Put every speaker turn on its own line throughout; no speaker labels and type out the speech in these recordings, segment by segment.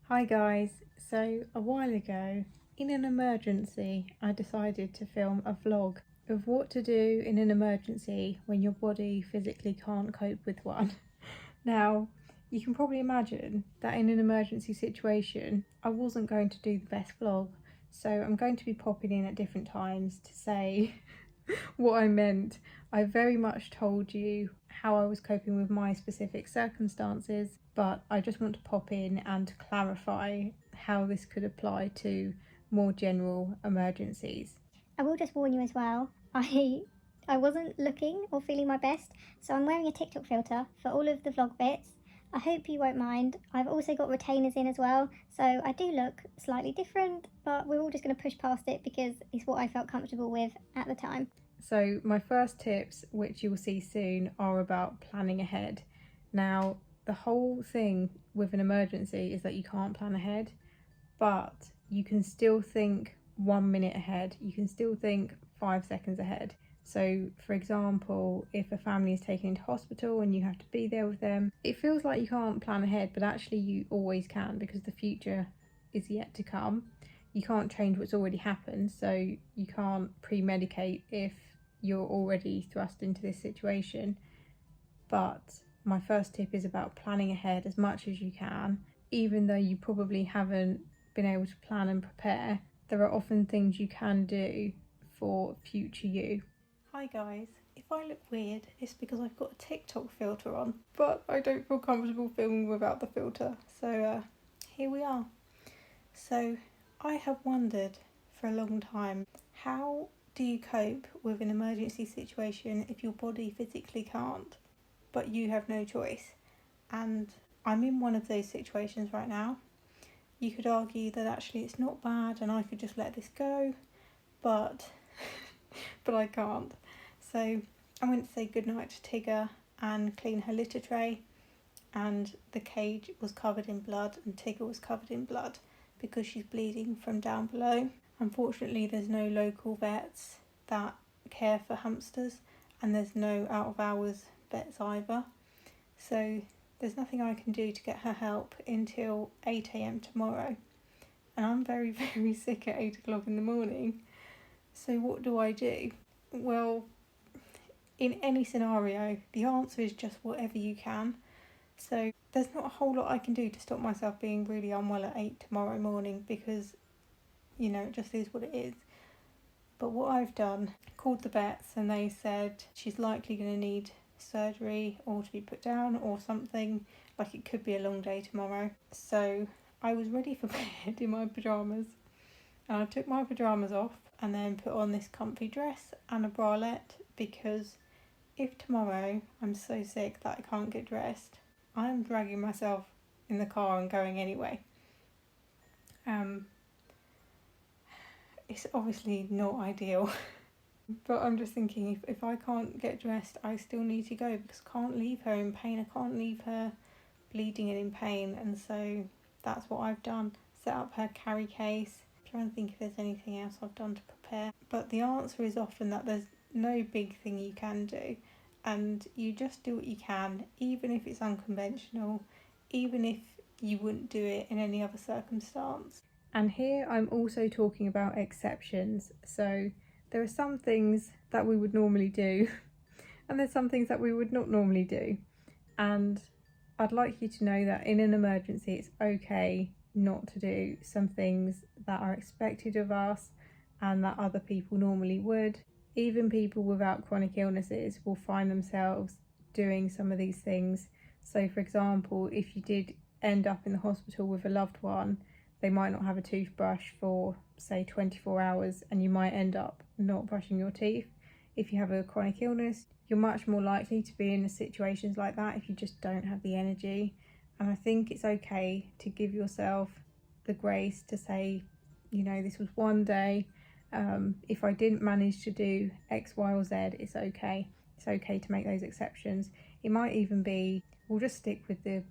Hi guys, so a while ago, in an emergency, I decided to film a vlog of what to do in an emergency when your body physically can't cope with one. Now, you can probably imagine that in an emergency situation, I wasn't going to do the best vlog, so I'm going to be popping in at different times to say what I meant. I very much told you how I was coping with my specific circumstances, but I just want to pop in and clarify how this could apply to more general emergencies.
I will just warn you as well, I wasn't looking or feeling my best, so I'm wearing a TikTok filter for all of the vlog bits. I hope you won't mind. I've also got retainers in as well, so I do look slightly different, but we're all just going to push past it because it's what I felt comfortable with at the time.
So my first tips, which you will see soon, are about planning ahead. Now, the whole thing with an emergency is that you can't plan ahead, but you can still think 1 minute ahead. You can still think 5 seconds ahead. So, for example, if a family is taken into hospital and you have to be there with them, it feels like you can't plan ahead, but actually you always can because the future is yet to come. You can't change what's already happened, so you can't pre-medicate if you're already thrust into this situation. But my first tip is about planning ahead as much as you can. Even though you probably haven't been able to plan and prepare, there are often things you can do for future you. Hi guys, if I look weird, it's because I've got a TikTok filter on, but I don't feel comfortable filming without the filter, so here we are. So I have wondered for a long time, how do you cope with an emergency situation if your body physically can't, but you have no choice? And I'm in one of those situations right now. You could argue that actually it's not bad and I could just let this go, but I can't. So I went to say goodnight to Tigger and clean her litter tray, and the cage was covered in blood and Tigger was covered in blood because she's bleeding from down below. Unfortunately, there's no local vets that care for hamsters, and there's no out of hours vets either. So there's nothing I can do to get her help until 8 a.m. tomorrow. And I'm very, very sick at 8 o'clock in the morning. So what do I do? Well, in any scenario, the answer is just whatever you can. So there's not a whole lot I can do to stop myself being really unwell at 8 tomorrow morning because, it just is what it is. But what I've done, called the vets and they said she's likely going to need surgery or to be put down or something, like it could be a long day tomorrow. So I was ready for bed in my pyjamas, and I took my pyjamas off and then put on this comfy dress and a bralette, because if tomorrow I'm so sick that I can't get dressed, I am dragging myself in the car and going anyway. It's obviously not ideal, but I'm just thinking if I can't get dressed, I still need to go because I can't leave her in pain. I can't leave her bleeding and in pain, and so that's what I've done. Set up her carry case. I'm trying to think if there's anything else I've done to prepare. But the answer is often that there's no big thing you can do, and you just do what you can, even if it's unconventional, even if you wouldn't do it in any other circumstance. And here I'm also talking about exceptions. So there are some things that we would normally do and there's some things that we would not normally do. And I'd like you to know that in an emergency, it's okay not to do some things that are expected of us and that other people normally would. Even people without chronic illnesses will find themselves doing some of these things. So for example, if you did end up in the hospital with a loved one, they might not have a toothbrush for, say, 24 hours, and you might end up not brushing your teeth. If you have a chronic illness, you're much more likely to be in situations like that if you just don't have the energy. And I think it's okay to give yourself the grace to say, this was one day. If I didn't manage to do X, Y, or Z, it's okay. It's okay to make those exceptions. It might even be, we'll just stick with the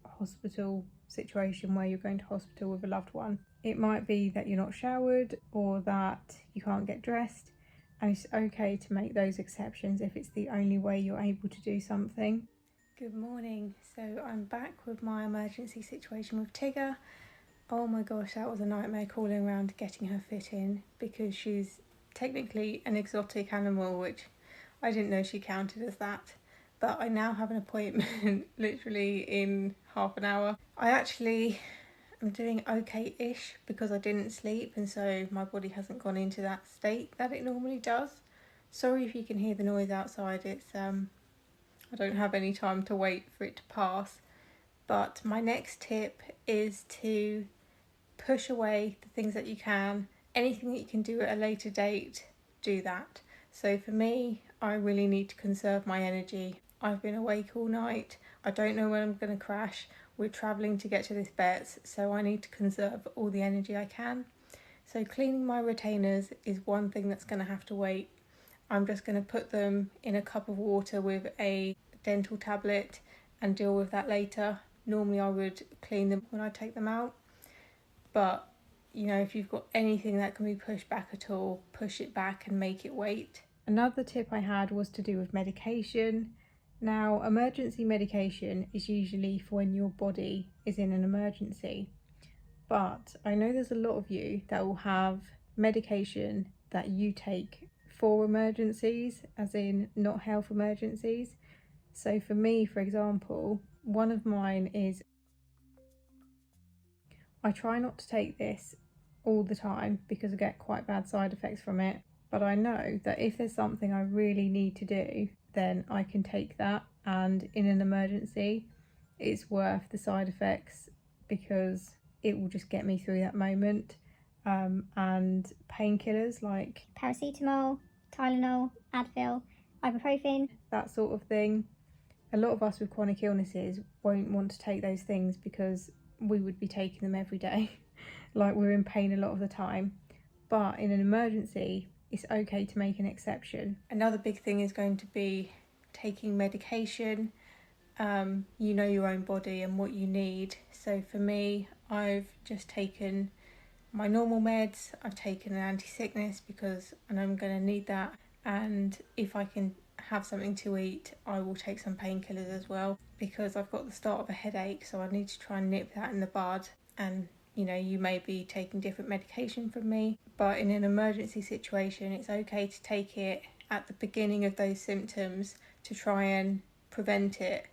hospital situation where you're going to hospital with a loved one. It might be that you're not showered or that you can't get dressed, and it's okay to make those exceptions if it's the only way you're able to do something. Good morning. So I'm back with my emergency situation with Tigger. Oh my gosh, that was a nightmare calling around getting her fit in because she's technically an exotic animal, which I didn't know she counted as that. But I now have an appointment literally in half an hour. I actually am doing okay-ish because I didn't sleep, and so my body hasn't gone into that state that it normally does. Sorry if you can hear the noise outside. It's I don't have any time to wait for it to pass. But my next tip is to push away the things that you can. Anything that you can do at a later date, do that. So for me, I really need to conserve my energy. I've been awake all night. I don't know when I'm going to crash. We're travelling to get to this vet, so I need to conserve all the energy I can. So cleaning my retainers is one thing that's going to have to wait. I'm just going to put them in a cup of water with a dental tablet and deal with that later. Normally I would clean them when I take them out, but you know, if you've got anything that can be pushed back at all, push it back and make it wait. Another tip I had was to do with medication. Now, emergency medication is usually for when your body is in an emergency, but I know there's a lot of you that will have medication that you take for emergencies, as in not health emergencies. So for me, for example, one of mine is, I try not to take this all the time because I get quite bad side effects from it, but I know that if there's something I really need to do, then I can take that, and in an emergency it's worth the side effects because it will just get me through that moment. And painkillers like
Paracetamol, Tylenol, Advil, ibuprofen,
that sort of thing. A lot of us with chronic illnesses won't want to take those things because we would be taking them every day. Like, we're in pain a lot of the time. But in an emergency, it's okay to make an exception. Another big thing is going to be taking medication. You know your own body and what you need. So for me, I've just taken my normal meds. I've taken an anti-sickness because I know I'm going to need that. And if I can have something to eat, I will take some painkillers as well because I've got the start of a headache, so I need to try and nip that in the bud. And you know, you may be taking different medication from me, but in an emergency situation, it's okay to take it at the beginning of those symptoms to try and prevent it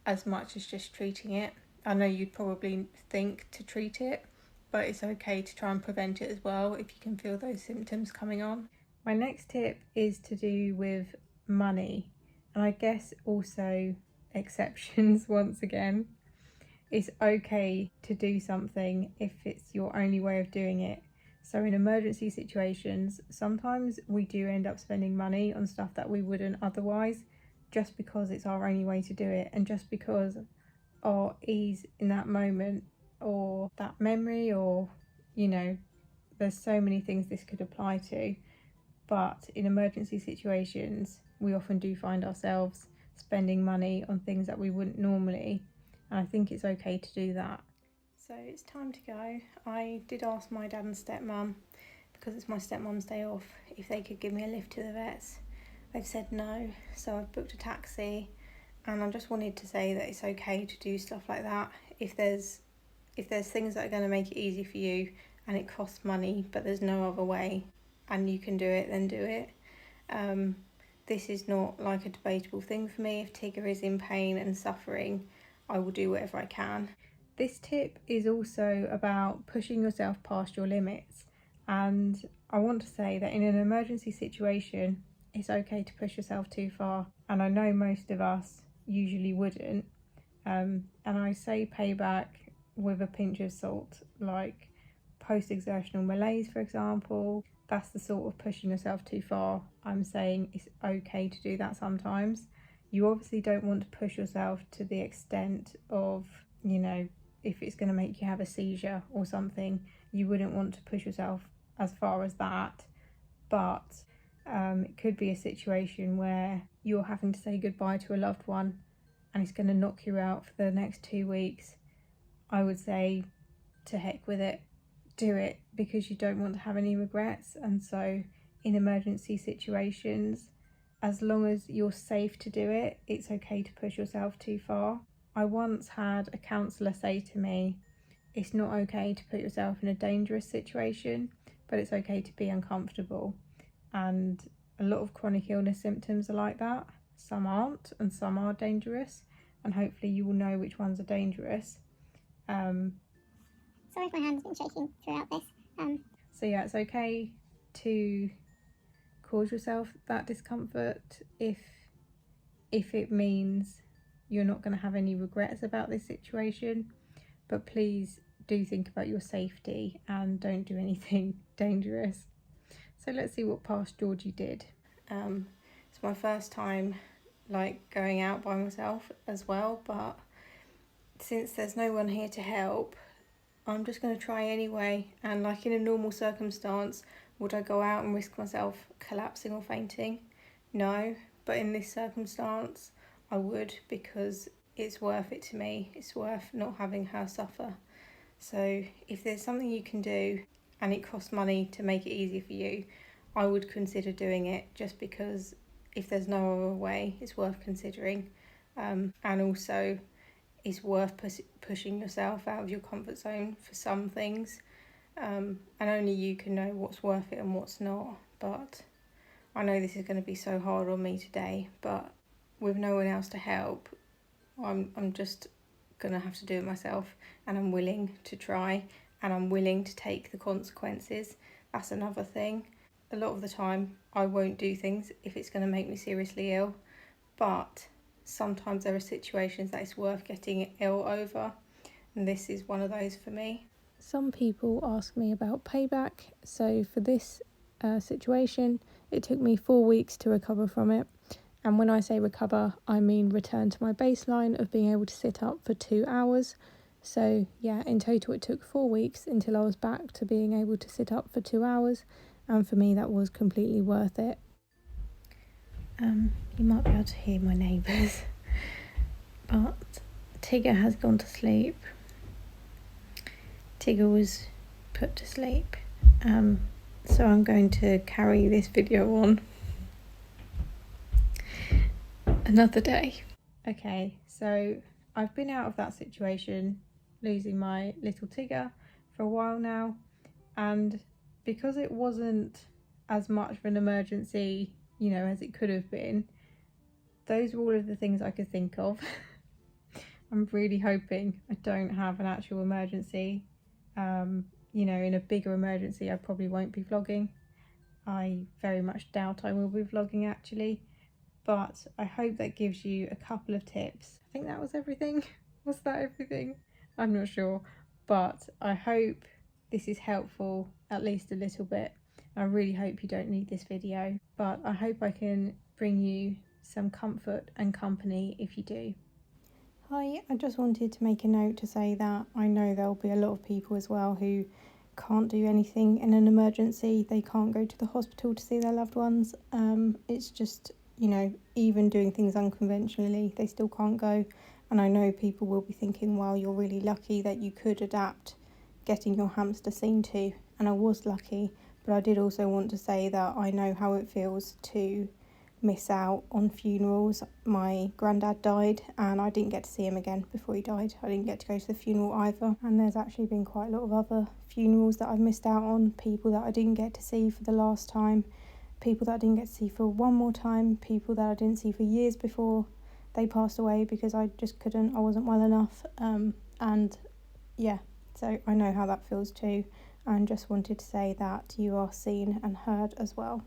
as much as just treating it. I know you'd probably think to treat it, but it's okay to try and prevent it as well if you can feel those symptoms coming on. My next tip is to do with money, and I guess also exceptions once again. It's okay to do something if it's your only way of doing it. So in emergency situations, sometimes we do end up spending money on stuff that we wouldn't otherwise, just because it's our only way to do it, and just because our ease in that moment, or that memory, or you know, there's so many things this could apply to. But in emergency situations, we often do find ourselves spending money on things that we wouldn't normally, and I think it's okay to do that. So it's time to go. I did ask my dad and stepmom, because it's my stepmom's day off, if they could give me a lift to the vets. They've said no, so I've booked a taxi, and I just wanted to say that it's okay to do stuff like that. If there's things that are going to make it easy for you and it costs money but there's no other way and you can do it, then do it. This is not like a debatable thing for me. If Tigger is in pain and suffering, I will do whatever I can. This tip is also about pushing yourself past your limits, and I want to say that in an emergency situation, it's okay to push yourself too far, and I know most of us usually wouldn't. And I say payback with a pinch of salt, like post-exertional malaise, for example. That's the sort of pushing yourself too far. I'm saying it's okay to do that sometimes. You obviously don't want to push yourself to the extent of, you know, if it's going to make you have a seizure or something, you wouldn't want to push yourself as far as that. But it could be a situation where you're having to say goodbye to a loved one and it's going to knock you out for the next 2 weeks. I would say to heck with it. Do it, because you don't want to have any regrets. And so in emergency situations, as long as you're safe to do it, it's okay to push yourself too far. I once had a counsellor say to me, it's not okay to put yourself in a dangerous situation, but it's okay to be uncomfortable. And a lot of chronic illness symptoms are like that. Some aren't, and some are dangerous, and hopefully you will know which ones are dangerous.
Sorry if my hand's been shaking throughout this.
So yeah, it's okay to cause yourself that discomfort if it means you're not going to have any regrets about this situation, but please do think about your safety and don't do anything dangerous. So let's see what past Georgie did. It's my first time going out by myself as well, but since there's no one here to help, I'm just going to try anyway. And in a normal circumstance, would I go out and risk myself collapsing or fainting? No, but in this circumstance I would, because it's worth it to me. It's worth not having her suffer. So if there's something you can do and it costs money to make it easier for you, I would consider doing it, just because if there's no other way, it's worth considering. And also it's worth pushing yourself out of your comfort zone for some things. And only you can know what's worth it and what's not. But I know this is going to be so hard on me today, but with no one else to help, I'm just going to have to do it myself, and I'm willing to try, and I'm willing to take the consequences. That's another thing. A lot of the time I won't do things if it's going to make me seriously ill, but sometimes there are situations that it's worth getting ill over, and this is one of those for me. Some people ask me about payback. So for this situation, it took me 4 weeks to recover from it. And when I say recover, I mean return to my baseline of being able to sit up for 2 hours. So yeah, in total it took 4 weeks until I was back to being able to sit up for 2 hours. And for me, that was completely worth it. You might be able to hear my neighbours, but Tigger has gone to sleep. Tigger was put to sleep, so I'm going to carry this video on another day. Okay, so I've been out of that situation, losing my little Tigger, for a while now, and because it wasn't as much of an emergency, as it could have been, those were all of the things I could think of. I'm really hoping I don't have an actual emergency. In a bigger emergency, I probably won't be vlogging. I very much doubt I will be vlogging actually, but I hope that gives you a couple of tips. I think that was everything. Was that everything? I'm not sure, but I hope this is helpful at least a little bit. I really hope you don't need this video, but I hope I can bring you some comfort and company if you do. Hi, I just wanted to make a note to say that I know there'll be a lot of people as well who can't do anything in an emergency. They can't go to the hospital to see their loved ones. It's just, even doing things unconventionally, they still can't go. And I know people will be thinking, well, you're really lucky that you could adapt getting your hamster seen to. And I was lucky, but I did also want to say that I know how it feels to miss out on funerals. My granddad died and I didn't get to see him again before he died. I didn't get to go to the funeral either, and there's actually been quite a lot of other funerals that I've missed out on, people that I didn't get to see for the last time, people that I didn't get to see for one more time, people that I didn't see for years before they passed away because I just couldn't, I wasn't well enough, and yeah, so I know how that feels too, and just wanted to say that you are seen and heard as well.